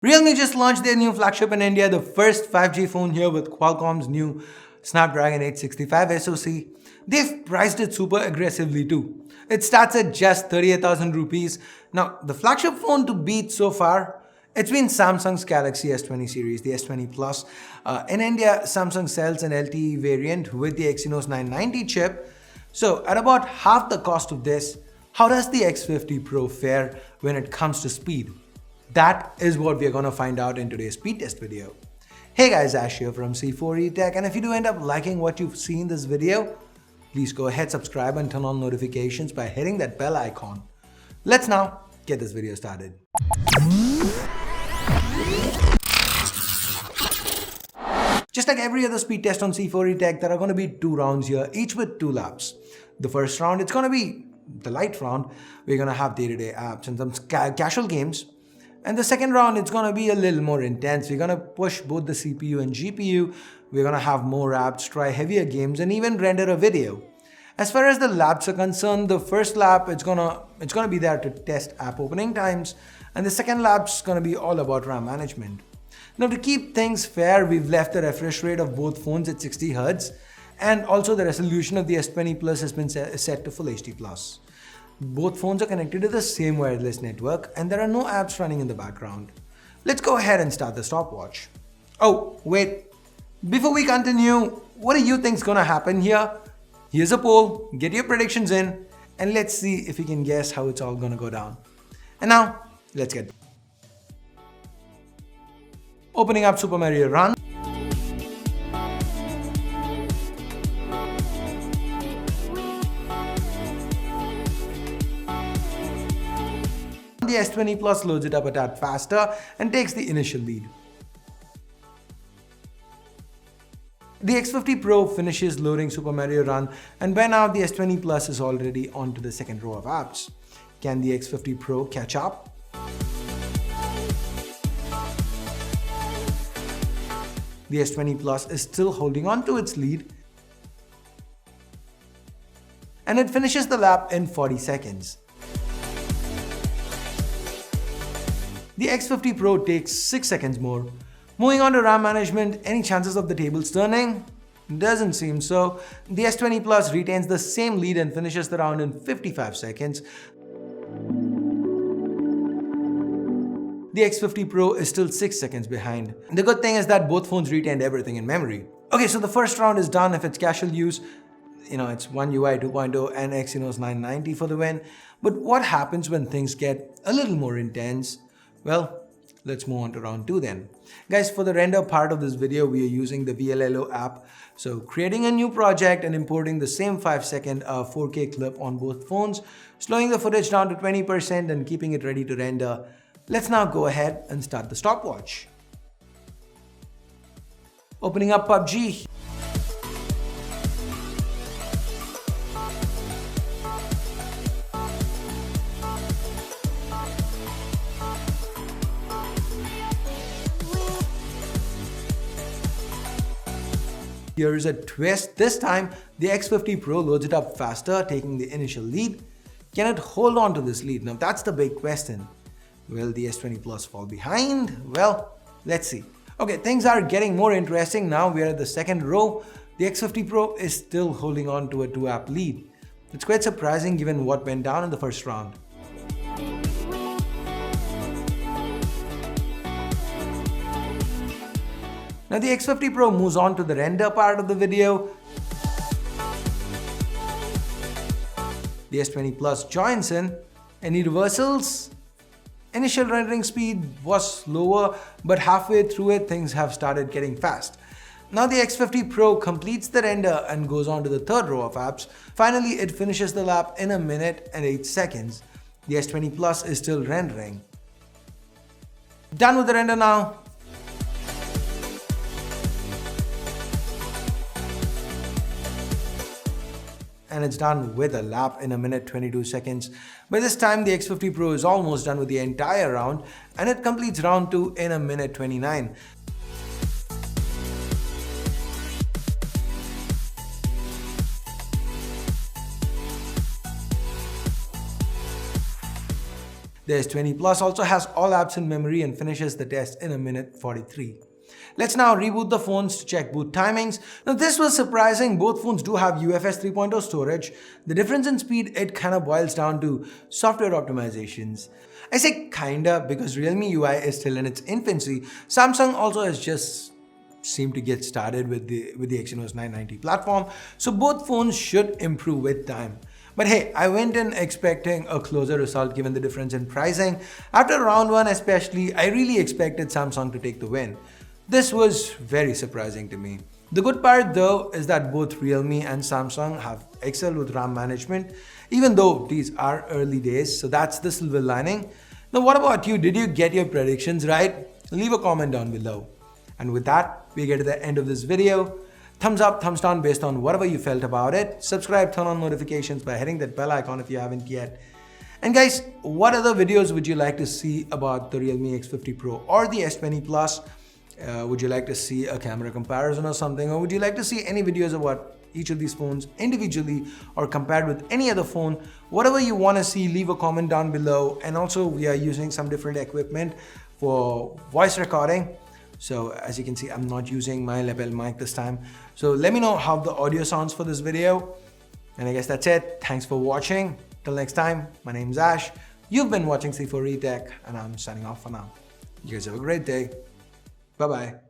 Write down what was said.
Realme just launched their new flagship in India, the first 5G phone here with Qualcomm's new Snapdragon 865 SoC. They've priced it super aggressively too. It starts at just 38,000 rupees. Now, the flagship phone to beat so far, it's been Samsung's Galaxy S20 series, the S20 Plus. In India, Samsung sells an LTE variant with the Exynos 990 chip. So, at about half the cost of this, how does the X50 Pro fare when it comes to speed? That is what we are going to find out in today's speed test video. Hey guys, Ash here from C4E Tech, and if you do end up liking what you've seen in this video, please go ahead, subscribe and turn on notifications by hitting that bell icon. Let's now get this video started. Just like every other speed test on C4E Tech, there are going to be two rounds here, each with 2 laps. The first round, it's going to be the light round. We're going to have day-to-day apps and some casual games. And the second round, it's going to be a little more intense. We're going to push both the CPU and GPU. We're going to have more apps, try heavier games, and even render a video. As far as the laps are concerned, the first lap, it's gonna be there to test app opening times. And the second lap's going to be all about RAM management. Now, to keep things fair, we've left the refresh rate of both phones at 60 Hz. And also the resolution of the S20 Plus has been set to Full HD+. Both phones are connected to the same wireless network and there are no apps running in the background. Let's go ahead and start the stopwatch. Oh, wait. Before we continue, what do you think is gonna happen here? Here's a poll, get your predictions in, and let's see if you can guess how it's all gonna go down. And now, let's get opening up Super Mario Run. The S20 Plus loads it up a tad faster and takes the initial lead. The X50 Pro finishes loading Super Mario Run, and by now the S20 Plus is already onto the second row of apps. Can the X50 Pro catch up? The S20 Plus is still holding on to its lead, and it finishes the lap in 40 seconds. The X50 Pro takes 6 seconds more. Moving on to RAM management, any chances of the tables turning? Doesn't seem so. The S20 Plus retains the same lead and finishes the round in 55 seconds. The X50 Pro is still 6 seconds behind. The good thing is that both phones retained everything in memory. Okay, so the first round is done. If it's casual use, it's One UI 2.0 and Exynos 990 for the win. But what happens when things get a little more intense? Well, let's move on to round 2 then. Guys, for the render part of this video, we are using the VLLO app. So creating a new project and importing the same 5-second 4K clip on both phones, slowing the footage down to 20% and keeping it ready to render. Let's now go ahead and start the stopwatch. Opening up PUBG. Here is a twist. This time, the X50 Pro loads it up faster, taking the initial lead. Can it hold on to this lead? Now that's the big question. Will the S20 Plus fall behind? Well, let's see. Okay, things are getting more interesting now. We are at the second row. The X50 Pro is still holding on to a 2-app lead. It's quite surprising given what went down in the first round. Now the X50 Pro moves on to the render part of the video. The S20 Plus joins in. Any reversals? Initial rendering speed was slower, but halfway through it, things have started getting fast. Now the X50 Pro completes the render and goes on to the third row of apps. Finally, it finishes the lap in 1 minute and 8 seconds. The S20 Plus is still rendering. Done with the render now. And it's done with a lap in 1 minute 22 seconds. By this time, the X50 Pro is almost done with the entire round and it completes round 2 in 1 minute 29. The S20 Plus also has all apps in memory and finishes the test in a minute 43. Let's now reboot the phones to check boot timings. Now this was surprising, both phones do have UFS 3.0 storage. The difference in speed, it kind of boils down to software optimizations. I say kinda because Realme UI is still in its infancy. Samsung also has just seemed to get started with the Exynos 990 platform, so both phones should improve with time. But hey, I went in expecting a closer result given the difference in pricing. After round 1 especially, I really expected Samsung to take the win. This was very surprising to me. The good part though is that both Realme and Samsung have excelled with RAM management, even though these are early days, so that's the silver lining. Now what about you? Did you get your predictions right? Leave a comment down below. And with that, we get to the end of this video. Thumbs up, thumbs down based on whatever you felt about it. Subscribe, turn on notifications by hitting that bell icon if you haven't yet. And guys, what other videos would you like to see about the Realme X50 Pro or the S20 Plus? Would you like to see a camera comparison or something? Or would you like to see any videos about each of these phones individually or compared with any other phone? Whatever you want to see, leave a comment down below. And also we are using some different equipment for voice recording. So as you can see, I'm not using my lapel mic this time. So let me know how the audio sounds for this video. And I guess that's it. Thanks for watching. Till next time, my name's Ash. You've been watching C4E Tech and I'm signing off for now. You guys have a great day. Bye-bye.